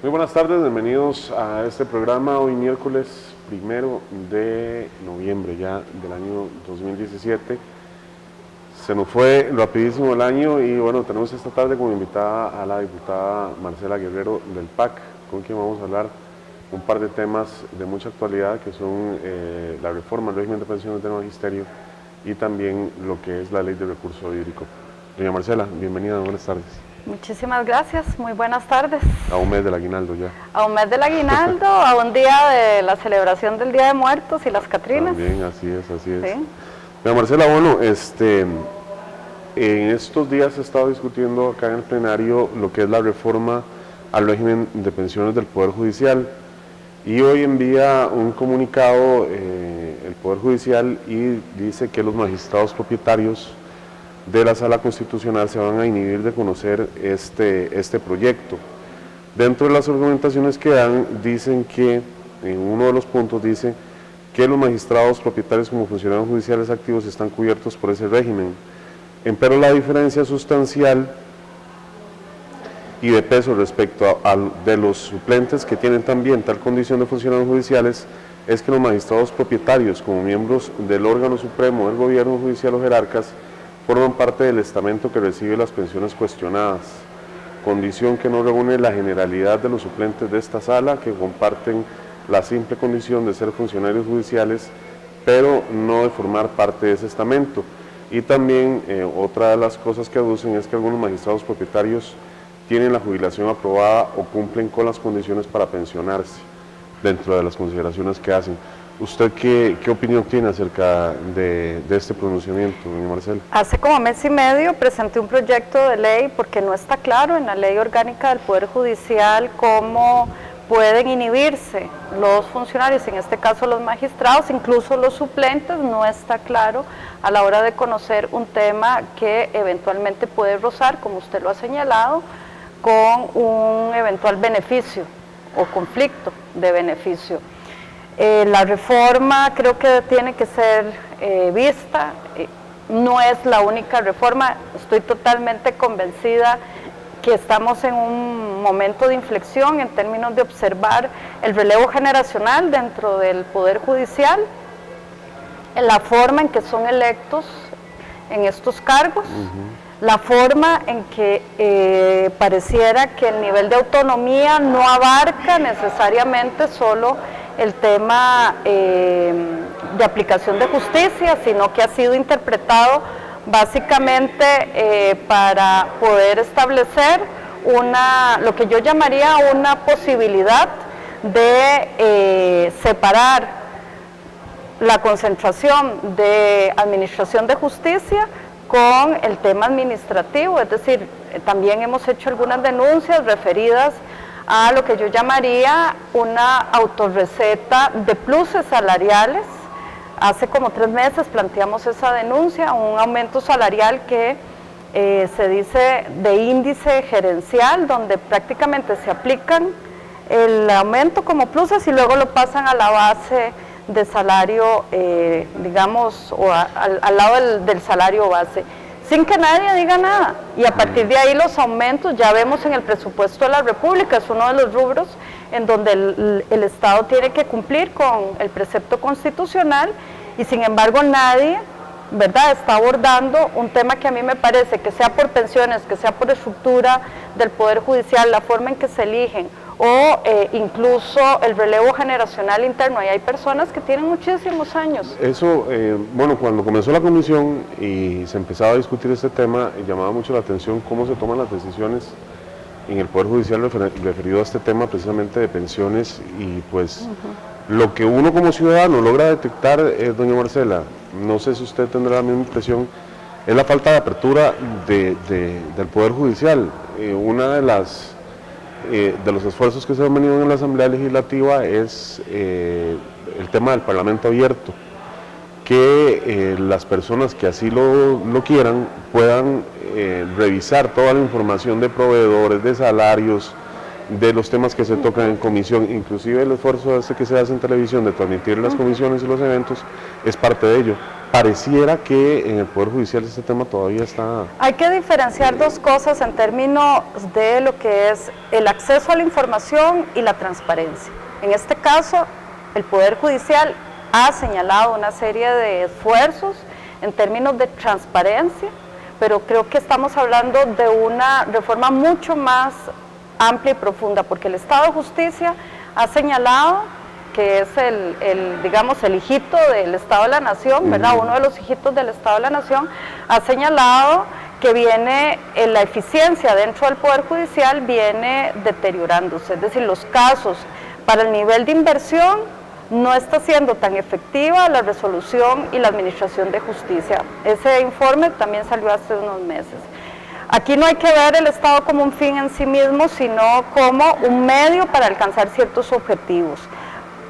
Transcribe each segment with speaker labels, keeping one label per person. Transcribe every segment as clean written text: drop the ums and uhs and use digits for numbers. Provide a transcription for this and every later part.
Speaker 1: Muy buenas tardes, bienvenidos a este programa hoy miércoles 1 de noviembre ya del año 2017. Se nos fue rapidísimo el año y bueno, tenemos esta tarde como invitada a la diputada Marcela Guerrero del PAC, con quien vamos a hablar un par de temas de mucha actualidad que son la reforma al régimen de pensiones del magisterio y también lo que es la ley de recurso hídrico. Doña Marcela, bienvenida, buenas tardes.
Speaker 2: Muchísimas gracias, muy buenas tardes.
Speaker 1: A un mes del aguinaldo ya.
Speaker 2: A un mes del aguinaldo, a un día de la celebración del Día de Muertos y las Catrinas.
Speaker 1: También, así es.
Speaker 2: Sí.
Speaker 1: Doña Marcela, bueno, en estos días se ha estado discutiendo acá en el plenario lo que es la reforma al régimen de pensiones del Poder Judicial y hoy envía un comunicado el Poder Judicial y dice que los magistrados propietarios de la Sala Constitucional se van a inhibir de conocer este proyecto. Dentro de las argumentaciones que dan, dicen que, en uno de los puntos dice que los magistrados propietarios como funcionarios judiciales activos están cubiertos por ese régimen, pero la diferencia sustancial y de peso respecto de los suplentes que tienen también tal condición de funcionarios judiciales es que los magistrados propietarios como miembros del órgano supremo del gobierno judicial o jerarcas forman parte del estamento que recibe las pensiones cuestionadas, condición que no reúne la generalidad de los suplentes de esta sala que comparten la simple condición de ser funcionarios judiciales, pero no de formar parte de ese estamento. Y también otra de las cosas que aducen es que algunos magistrados propietarios tienen la jubilación aprobada o cumplen con las condiciones para pensionarse, dentro de las consideraciones que hacen. ¿Usted qué opinión tiene acerca de este pronunciamiento, doña Marcela?
Speaker 2: Hace como mes y medio presenté un proyecto de ley porque no está claro en la ley orgánica del Poder Judicial cómo pueden inhibirse los funcionarios, en este caso los magistrados, incluso los suplentes, no está claro a la hora de conocer un tema que eventualmente puede rozar, como usted lo ha señalado, con un eventual beneficio o conflicto de beneficio. La reforma creo que tiene que ser vista, no es la única reforma, estoy totalmente convencida que estamos en un momento de inflexión en términos de observar el relevo generacional dentro del Poder Judicial, en la forma en que son electos en estos cargos, la forma en que pareciera que el nivel de autonomía no abarca necesariamente solo el tema de aplicación de justicia, sino que ha sido interpretado básicamente para poder establecer lo que yo llamaría una posibilidad de separar la concentración de administración de justicia con el tema administrativo, es decir, también hemos hecho algunas denuncias referidas a lo que yo llamaría una autorreceta de pluses salariales. Hace como 3 meses planteamos esa denuncia, un aumento salarial que se dice de índice gerencial, donde prácticamente se aplican el aumento como pluses y luego lo pasan a la base de salario, digamos, o al lado del salario base, sin que nadie diga nada, y a partir de ahí los aumentos ya vemos en el presupuesto de la República, es uno de los rubros en donde el Estado tiene que cumplir con el precepto constitucional y sin embargo nadie, ¿verdad?, está abordando un tema que a mí me parece que sea por pensiones, que sea por estructura del Poder Judicial, la forma en que se eligen o incluso el relevo generacional interno, y hay personas que tienen muchísimos años.
Speaker 1: Eso, bueno, cuando comenzó la comisión y se empezaba a discutir este tema, llamaba mucho la atención cómo se toman las decisiones en el Poder Judicial referido a este tema precisamente de pensiones y pues lo que uno como ciudadano logra detectar, doña Marcela, no sé si usted tendrá la misma impresión, es la falta de apertura del Poder Judicial. Una de los esfuerzos que se han venido en la Asamblea Legislativa es el tema del Parlamento abierto, que las personas que así lo quieran puedan revisar toda la información de proveedores, de salarios, de los temas que se tocan en comisión, inclusive el esfuerzo que se hace en televisión de transmitir las comisiones y los eventos es parte de ello. pareciera que en el Poder Judicial este tema todavía está...
Speaker 2: Hay que diferenciar dos cosas en términos de lo que es el acceso a la información y la transparencia. En este caso, el Poder Judicial ha señalado una serie de esfuerzos en términos de transparencia, pero creo que estamos hablando de una reforma mucho más amplia y profunda, porque el Estado de Justicia ha señalado que es digamos, el hijito del Estado de la Nación, ¿verdad? Uno de los hijitos del Estado de la Nación, ha señalado que viene, la eficiencia dentro del Poder Judicial viene deteriorándose, es decir, los casos para el nivel de inversión no está siendo tan efectiva la resolución y la administración de justicia. Ese informe también salió hace unos meses. Aquí no hay que ver el Estado como un fin en sí mismo, sino como un medio para alcanzar ciertos objetivos.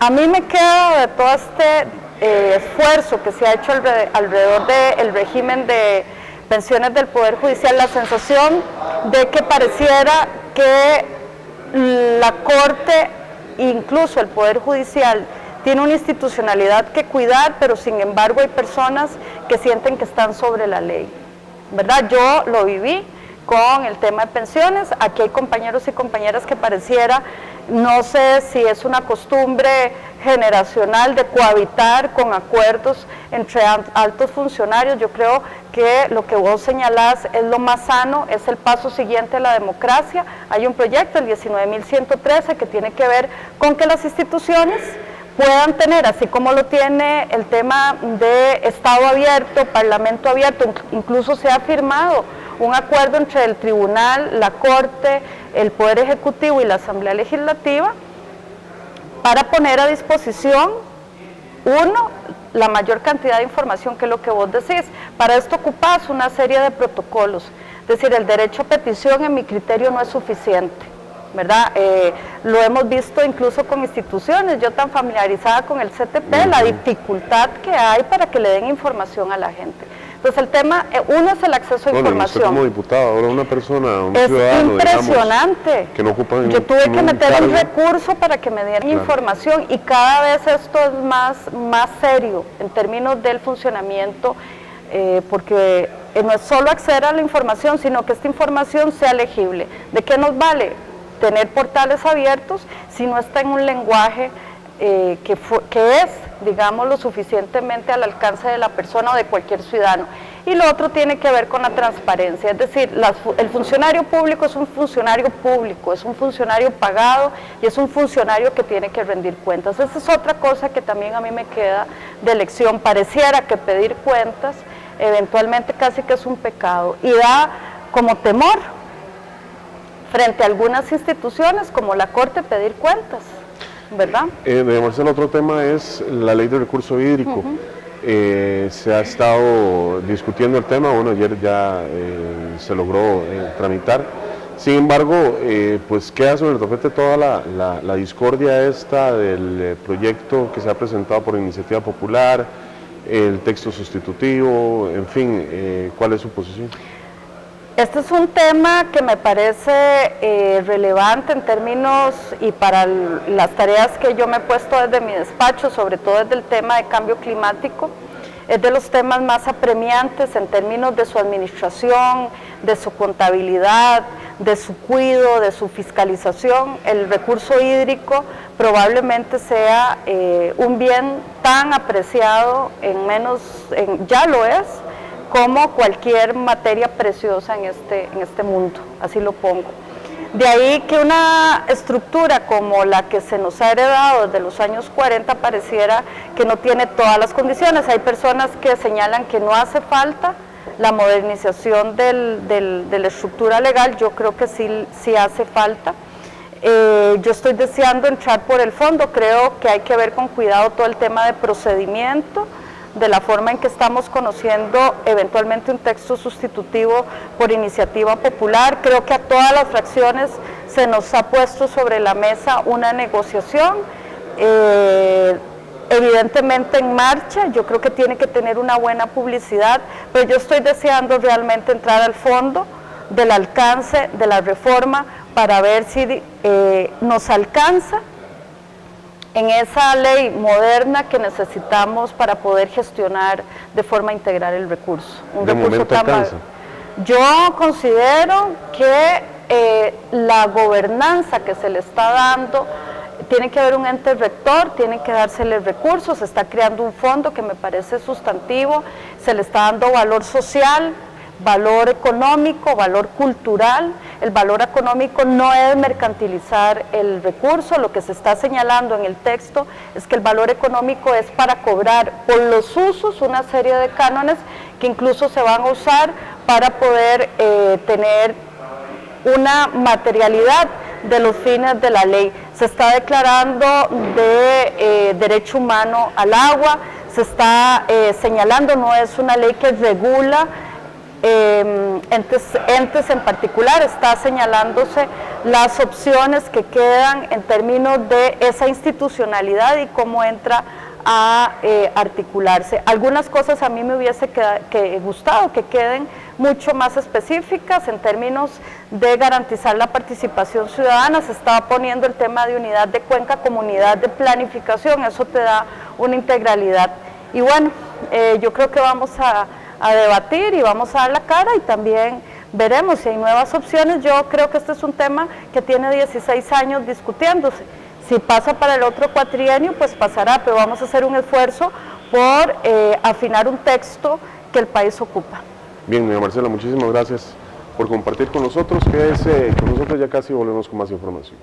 Speaker 2: A mí me queda de todo este esfuerzo que se ha hecho alrededor del régimen de pensiones del Poder Judicial la sensación de que pareciera que la Corte, incluso el Poder Judicial, tiene una institucionalidad que cuidar, pero sin embargo hay personas que sienten que están sobre la ley, ¿verdad? Yo lo viví con el tema de pensiones, aquí hay compañeros y compañeras que pareciera, no sé si es una costumbre generacional de cohabitar con acuerdos entre altos funcionarios. Yo creo que lo que vos señalás es lo más sano, es el paso siguiente a la democracia. Hay un proyecto, el 19.113, que tiene que ver con que las instituciones puedan tener, así como lo tiene el tema de Estado abierto, Parlamento abierto, incluso se ha firmado un acuerdo entre el Tribunal, la Corte, el Poder Ejecutivo y la Asamblea Legislativa para poner a disposición, uno, la mayor cantidad de información, que es lo que vos decís. Para esto ocupás una serie de protocolos, es decir, el derecho a petición en mi criterio no es suficiente, ¿verdad? Lo hemos visto incluso con instituciones, yo tan familiarizada con el CTP, la dificultad que hay para que le den información a la gente. Entonces el tema, uno es el acceso a información.
Speaker 1: Usted como diputado, ahora una persona, un
Speaker 2: es
Speaker 1: ciudadano,
Speaker 2: impresionante,
Speaker 1: digamos, que no ocupa
Speaker 2: yo tuve que meter un recurso para que me dieran información, y cada vez esto es más serio en términos del funcionamiento, porque no es solo acceder a la información, sino que esta información sea legible. ¿De qué nos vale tener portales abiertos si no está en un lenguaje que es, digamos, lo suficientemente al alcance de la persona o de cualquier ciudadano? Y lo otro tiene que ver con la transparencia, es decir, el funcionario público es un funcionario público, es un funcionario pagado y es un funcionario que tiene que rendir cuentas. Esa es otra cosa que también a mí me queda de lección. Pareciera que pedir cuentas eventualmente casi que es un pecado y da como temor frente a algunas instituciones como la Corte pedir cuentas, ¿verdad?
Speaker 1: Marcelo, otro tema es la ley de recurso hídrico. Se ha estado discutiendo el tema, bueno, ayer ya se logró tramitar. Sin embargo, pues queda sobre el tapete toda la discordia esta del proyecto que se ha presentado por iniciativa popular, el texto sustitutivo, en fin, ¿cuál es su posición?
Speaker 2: Este es un tema que me parece relevante en términos y para las tareas que yo me he puesto desde mi despacho, sobre todo desde el tema de cambio climático. Es de los temas más apremiantes en términos de su administración, de su contabilidad, de su cuidado, de su fiscalización. El recurso hídrico probablemente sea un bien tan apreciado ya lo es, como cualquier materia preciosa en este mundo, así lo pongo. De ahí que una estructura como la que se nos ha heredado desde los años 40 pareciera que no tiene todas las condiciones. Hay personas que señalan que no hace falta la modernización de la estructura legal. Yo creo que sí hace falta. Yo estoy deseando entrar por el fondo. Creo que hay que ver con cuidado todo el tema de procedimiento, de la forma en que estamos conociendo eventualmente un texto sustitutivo por iniciativa popular. Creo que a todas las fracciones se nos ha puesto sobre la mesa una negociación, evidentemente en marcha. Yo creo que tiene que tener una buena publicidad, pero yo estoy deseando realmente entrar al fondo del alcance de la reforma para ver si nos alcanza en esa ley moderna que necesitamos para poder gestionar de forma integral el recurso.
Speaker 1: ¿De momento alcanza?
Speaker 2: Yo considero que la gobernanza que se le está dando, tiene que haber un ente rector, tiene que dársele recursos, se está creando un fondo que me parece sustantivo, se le está dando valor social, valor económico, valor cultural. El valor económico no es mercantilizar el recurso, lo que se está señalando en el texto es que el valor económico es para cobrar por los usos una serie de cánones que incluso se van a usar para poder tener una materialidad de los fines de la ley. Se está declarando de derecho humano al agua, se está señalando, no es una ley que regula entes en particular, está señalándose las opciones que quedan en términos de esa institucionalidad y cómo entra a articularse. Algunas cosas a mí me hubiese gustado que queden mucho más específicas en términos de garantizar la participación ciudadana. Se estaba poniendo el tema de unidad de cuenca, comunidad de planificación, eso te da una integralidad. Y bueno, yo creo que vamos a debatir y vamos a dar la cara y también veremos si hay nuevas opciones. Yo creo que este es un tema que tiene 16 años discutiéndose. Si pasa para el otro cuatrienio, pues pasará, pero vamos a hacer un esfuerzo por afinar un texto que el país ocupa.
Speaker 1: Bien, doña Marcela, muchísimas gracias por compartir con nosotros. Quédese con nosotros, ya casi volvemos con más información.